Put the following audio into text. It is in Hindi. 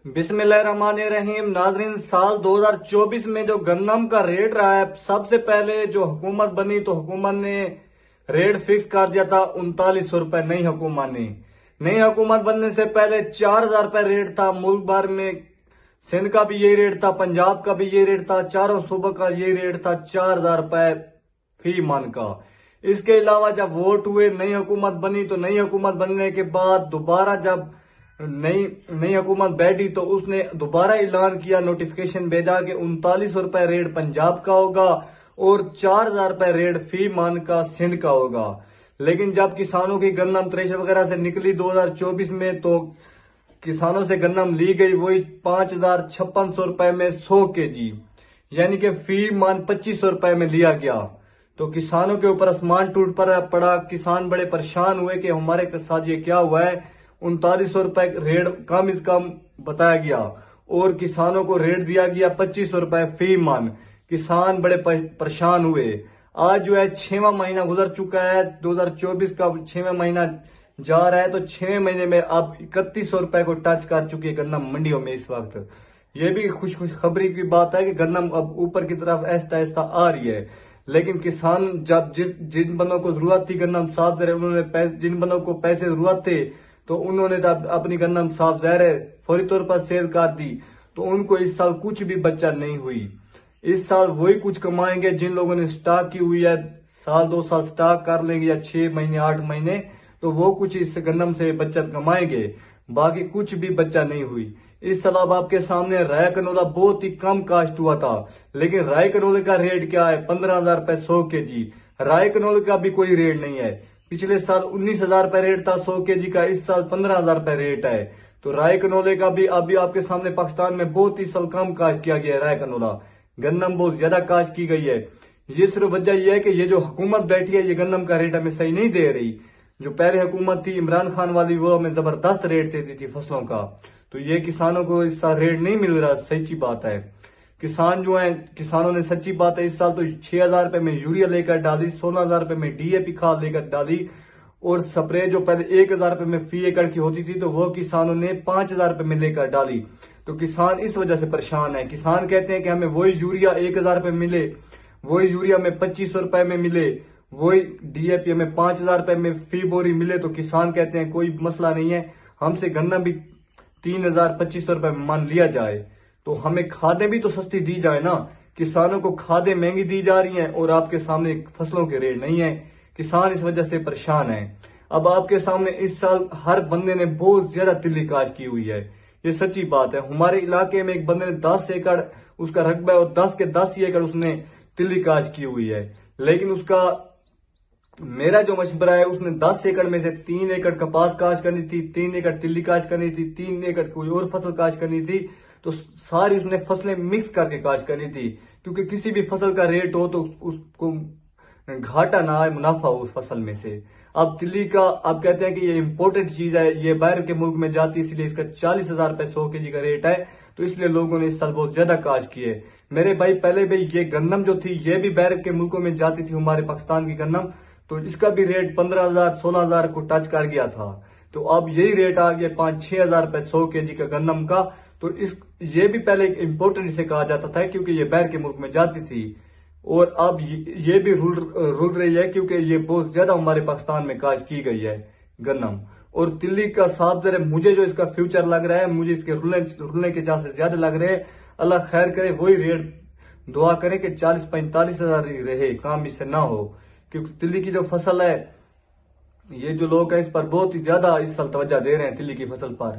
बिस्मिल्लाहिर्रहमानिर्रहीम। नाजरीन, साल 2024 में जो गन्नम का रेट रहा है, सबसे पहले जो हुकूमत बनी तो हुकूमत ने रेट फिक्स कर दिया था 3900 रुपए। नई हुकूमत बनने से पहले 4000 रुपए रेट था मुल्क भर में। सिंध का भी यही रेट था, पंजाब का भी यही रेट था, चारों सूबों का यही रेट था, 4000 रुपए फी मन का। इसके अलावा जब वोट हुए, नई हुकूमत बनी, तो नई हुकूमत बनने के बाद दोबारा जब नई हुकूमत बैठी तो उसने दोबारा ऐलान किया, नोटिफिकेशन भेजा कि 3900 रुपए रेट पंजाब का होगा और 4000 रुपए रेट फी मन का सिंध का होगा। लेकिन जब किसानों की गन्नम थ्रेशर वगैरह से निकली 2024 में, तो किसानों से गन्नम ली गई वही 5656 रुपए में 100 केजी, यानी कि फी मन 2500 रुपए में लिया गया। तो किसानों के ऊपर आसमान टूट पड़ा। किसान बड़े परेशान हुए कि हमारे साथ ये क्या हुआ है। 3900 रुपए रेट कम से कम बताया गया और किसानों को रेट दिया गया 2500 रुपए फी मन। किसान बड़े परेशान हुए। आज जो है 6वां महीना गुजर चुका है, 2024 का 6वां महीना जा रहा है, तो 6वें महीने में अब 3100 रुपए को टच कर चुकी है गन्नम मंडियों में इस वक्त। ये भी खुशखबरी की बात है कि गन्नम अब ऊपर की तरफ ऐसा ऐसा आ रही है। लेकिन किसान जब जिन बंदों को जरूरत थी गन्नम साफ ज़ाहिर, उन्होंने जिन बंदों को पैसे जरूरत थे तो उन्होंने अपनी गन्नम साफ ज़ाहिर फौरी तौर पर सेल कर दी, तो उनको इस साल कुछ भी बचत नहीं हुई। इस साल वही कुछ कमाएंगे जिन लोगों ने स्टॉक की हुई है, साल 2 साल स्टॉक कर लेंगे या 6 महीने 8 महीने, तो वो कुछ इस गन्नम से बचत कमाएंगे, बाकी कुछ भी बचत नहीं हुई। इस साल अब आपके सामने राय कनोला बहुत ही कम काश्त हुआ था, लेकिन राय कनोले का रेट क्या है? 15,000 रुपए 100 केजी। राय कनोले का भी कोई रेट नहीं है। पिछले साल 19,000 रुपए रेट था 100 केजी का, इस साल 15,000 रुपए रेट है। तो राय कनोले का भी अभी आपके सामने पाकिस्तान में बहुत ही साल कम काश्त किया गया है। राय कनोला गन्नम बहुत ज्यादा काश्त की गई है। ये सिर्फ वजह यह है कि ये जो हुकूमत बैठी है ये गन्नम का रेट हमें सही नहीं दे रही। जो पहले हुकूमत थी इमरान खान वाली, वो हमें जबरदस्त रेट देती थी फसलों का, तो ये किसानों को इस साल रेट नहीं मिल रहा। सच्ची बात है, किसान जो है, किसानों ने सच्ची बात है इस साल तो 6,000 रुपए में यूरिया लेकर डाली, 16,000 रुपए में डीएपी खाद लेकर डाली, और स्प्रे जो पहले 1,000 रुपए में फी एकड़ की होती थी तो वो किसानों ने 5,000 रुपए में लेकर डाली। तो किसान इस वजह से परेशान है। किसान कहते हैं कि हमें वही यूरिया 1,000 रुपए मिले, वही यूरिया में 2500 रुपए में मिले, वही डीएपी में 5,000 रुपए में फी बोरी मिले। तो किसान कहते हैं कोई मसला नहीं है, हमसे गन्ना भी 3,000-2500 रुपए में मान लिया जाए, तो हमें खादें भी तो सस्ती दी जाए ना। किसानों को खादें महंगी दी जा रही हैं और आपके सामने फसलों के रेट नहीं है। किसान इस वजह से परेशान है। अब आपके सामने इस साल हर बंदे ने बहुत ज्यादा तिल्ली काज की हुई है, ये सच्ची बात है। हमारे इलाके में एक बंदे ने 10 एकड़ उसका रकबा है और 10 के 10 ही एकड़ उसने तिल्ली काज की हुई है। लेकिन उसका मेरा जो मशवरा है, उसने 10 एकड़ में से 3 एकड़ कपास काश करनी थी, 3 एकड़ तिल्ली काश करनी थी, 3 एकड़ कोई और फसल काश करनी थी। तो सारी उसने फसलें मिक्स करके काश करनी थी, क्योंकि किसी भी फसल का रेट हो तो उसको घाटा ना आए, मुनाफा हो उस फसल में से। अब तिल्ली का अब कहते हैं कि ये इम्पोर्टेंट चीज है, ये बाहर के मुल्क में जाती है, इसलिए इसका 40,000 रुपए 100 केजी का रेट है, तो इसलिए लोगों ने इस साल बहुत ज्यादा काश किए। मेरे भाई पहले भी ये गन्नम जो थी ये भी बाहर के मुल्कों में जाती थी, हमारे पाकिस्तान की गन्नम, तो इसका भी रेट 15,000 16,000 को टच कर गया था। तो अब यही रेट आ गया 5-6,000 रुपए 100 केजी का गन्नम का। तो ये भी पहले इम्पोर्टेंट इसे कहा जाता था क्योंकि ये बाहर के मुल्क में जाती थी, और अब ये भी रुल रही है क्योंकि ये बहुत ज्यादा हमारे पाकिस्तान में काश की गई है गन्नम। और तिल्ली का साफ जरा मुझे जो इसका फ्यूचर लग रहा है, मुझे इसके रुलने के चांसेस ज्यादा लग रहे हैं। अल्लाह खैर करे, वही रेट दुआ करें कि 40-45 हजार रहे, काम इससे ना हो, क्योंकि तिल्ली की जो फसल है, ये जो लोग हैं इस पर बहुत ही ज्यादा इस साल तवज्जो दे रहे हैं तिल्ली की फसल पर।